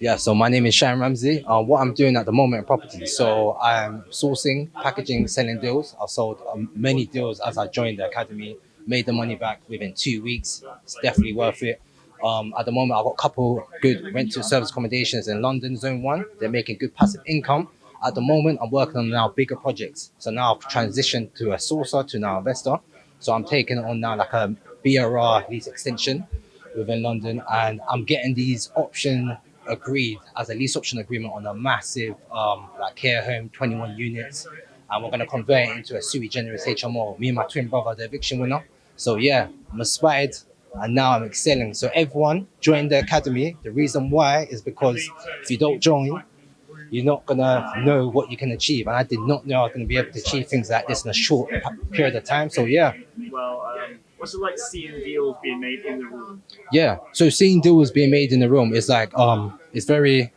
Yeah, so my name is Shyem. What I'm doing at the moment in property, so I'm sourcing, packaging, selling deals. I've sold many deals as I joined the academy, made the money back within 2 weeks. It's definitely worth it. At the moment, I've got a couple good rental service accommodations in London, Zone 1. They're making good passive income. At the moment, I'm working on now bigger projects. So now I've transitioned to a sourcer to now investor. So I'm taking on now like a BRR lease extension within London, and I'm getting these option agreed as a lease option agreement on a massive like care home, 21 units, and we're gonna convert it into a sui generis HMO. Me and my twin brother, the eviction winner. So yeah, I'm inspired, and now I'm excelling. So everyone join the academy. The reason why is because if you don't join, you're not gonna know what you can achieve. And I did not know I was gonna be able to achieve things like this in a short period of time. So yeah, Well, what's it like seeing deals being made in the room? yeah. So seeing deals being made in the room is like it's very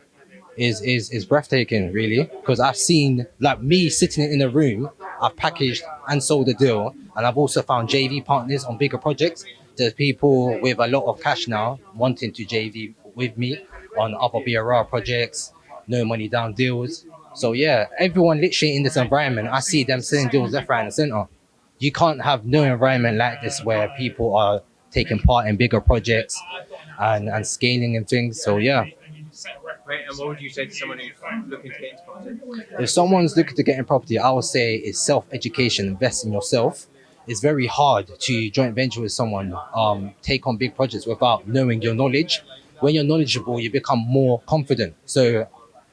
is breathtaking, really, because I've seen like me sitting in a room. I've packaged and sold a deal, and I've also found JV partners on bigger projects. There's people with a lot of cash now wanting to JV with me on other BRR projects, no money down deals. So yeah, everyone literally in this environment, I see them selling deals left, right, and center. You can't have no environment like this where people are taking part in bigger projects and scaling and things. So yeah, Right, and what would you say to someone who's looking to get into property? if someone's looking to get in property, I would say it's self-education, invest in yourself. It's very hard to joint venture with someone, take on big projects without knowing your knowledge. When you're knowledgeable, you become more confident. So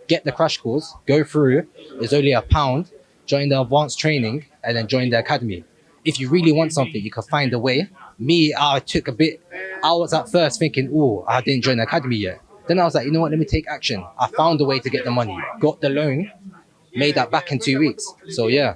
get the crash course, go through. It's only £1. Join the advanced training and then join the academy. If you really want something, you can find a way. Me, I took a bit. I was at first thinking, oh, I didn't join the academy yet. Then I was like, you know what? Let me take action. I found a way to get the money, got the loan, made that back in 2 weeks. So yeah.